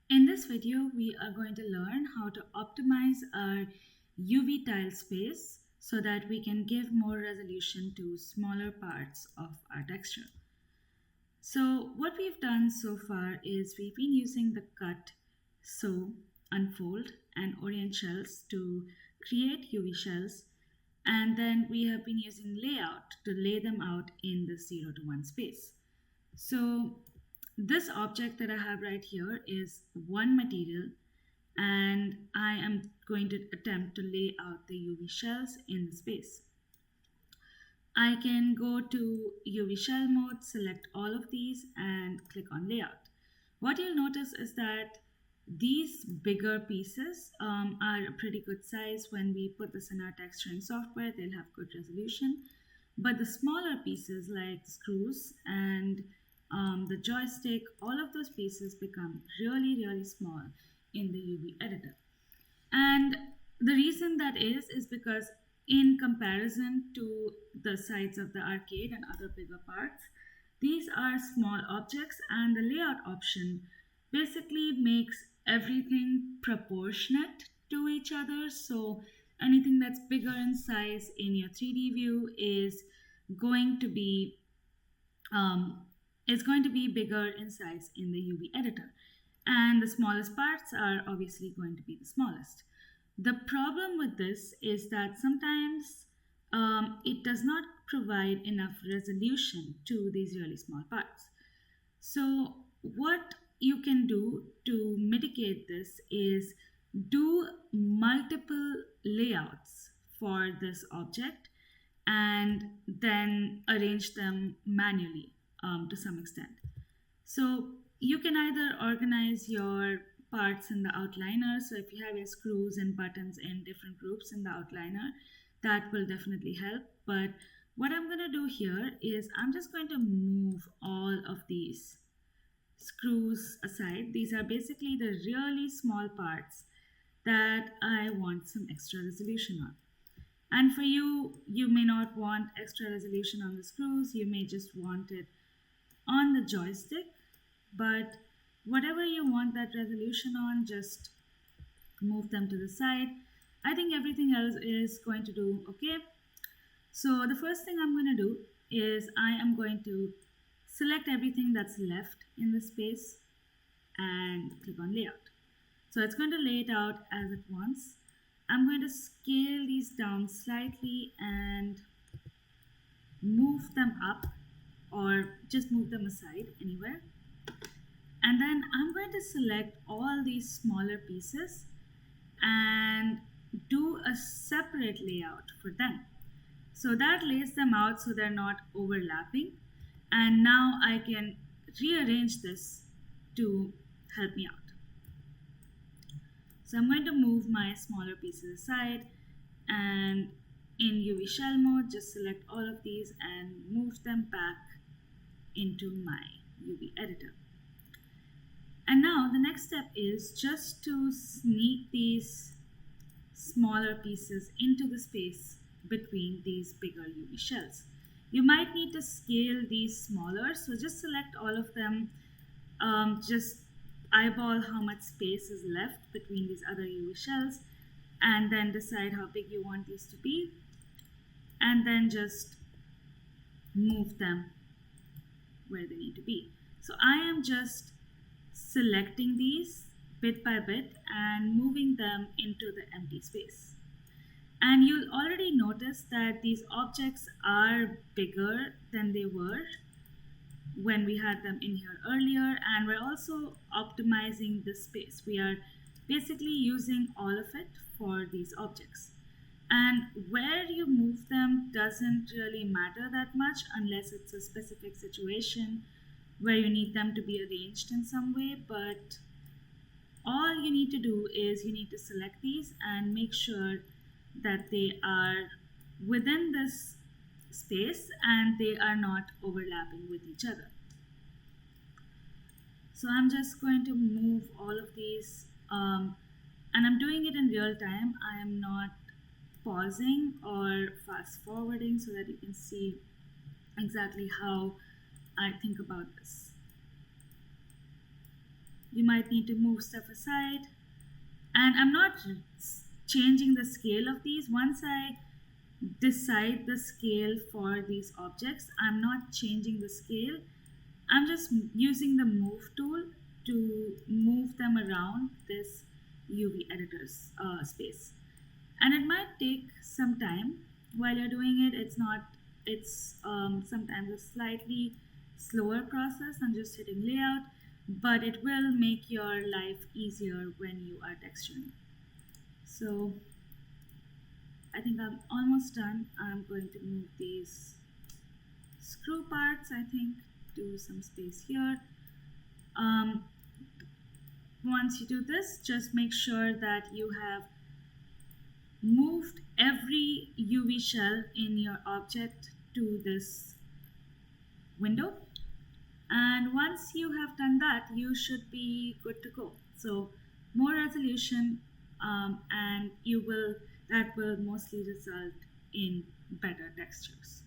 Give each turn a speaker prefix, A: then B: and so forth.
A: In this video, we are going to learn how to optimize our UV tile space so that we can give more resolution to smaller parts of our texture. So what we've done so far is we've been using the cut, sew, unfold, and orient shells to create UV shells, and then we have been using layout to lay them out in the 0 to 1 space. So this object that I have right here is one material, and I am going to attempt to lay out the UV shells in the space. I can go to UV shell mode, select all of these and click on layout. What you'll notice is that these bigger pieces are a pretty good size. When we put this in our texturing software, they'll have good resolution. But the smaller pieces like screws and the joystick, all of those pieces become really, really small in the UV editor. And the reason that is because in comparison to the sides of the arcade and other bigger parts, these are small objects, and the layout option basically makes everything proportionate to each other. So anything that's bigger in size in your 3D view going to be um, is going to be bigger in size in the UV editor. And the smallest parts are obviously going to be the smallest. The problem with this is that sometimes it does not provide enough resolution to these really small parts. So, what you can do to mitigate this is do multiple layouts for this object and then arrange them manually to some extent. So you can either organize your parts in the outliner. So if you have your screws and buttons in different groups in the outliner, that will definitely help. But what I'm going to do here is I'm just going to move all of these screws aside. These are basically the really small parts that I want some extra resolution on. And for you, you may not want extra resolution on the screws. You may just want it on the joystick, but whatever you want that resolution on, just move them to the side. I think everything else is going to do okay. So the first thing I'm going to do is I am going to select everything that's left in the space and click on layout. So it's going to lay it out as it wants. I'm going to scale these down slightly and move them up, or just move them aside anywhere. And then I'm going to select all these smaller pieces and do a separate layout for them. So that lays them out so they're not overlapping. And now I can rearrange this to help me out. So I'm going to move my smaller pieces aside, and in UV shell mode, just select all of these and move them back into my UV editor. And now the next step is just to sneak these smaller pieces into the space between these bigger UV shells. You might need to scale these smaller, so just select all of them. Just eyeball how much space is left between these other UV shells, and then decide how big you want these to be, and then just move them where they need to be. So I am just selecting these bit by bit and moving them into the empty space. And you'll already notice that these objects are bigger than they were when we had them in here earlier, and we're also optimizing this space. We are basically using all of it for these objects. And where you move them doesn't really matter that much unless it's a specific situation where you need them to be arranged in some way. But all you need to do is you need to select these and make sure that they are within this space and they are not overlapping with each other. So I'm just going to move all of these, and I'm doing it in real time. I am not pausing or fast forwarding so that you can see exactly how I think about this. You might need to move stuff aside. And I'm not changing the scale of these. Once I decide the scale for these objects, I'm not changing the scale. I'm just using the move tool to move them around this UV editor's space. And it might take some time while you're doing it. It's sometimes a slightly slower process than just hitting layout, but it will make your life easier when you are texturing. So I think I'm almost done. I'm going to move these screw parts, I think, to some space here. Um, Once you do this, just make sure that you have moved every UV shell in your object to this window. And once you have done that, you should be good to go. So more resolution, and you will that will mostly result in better textures.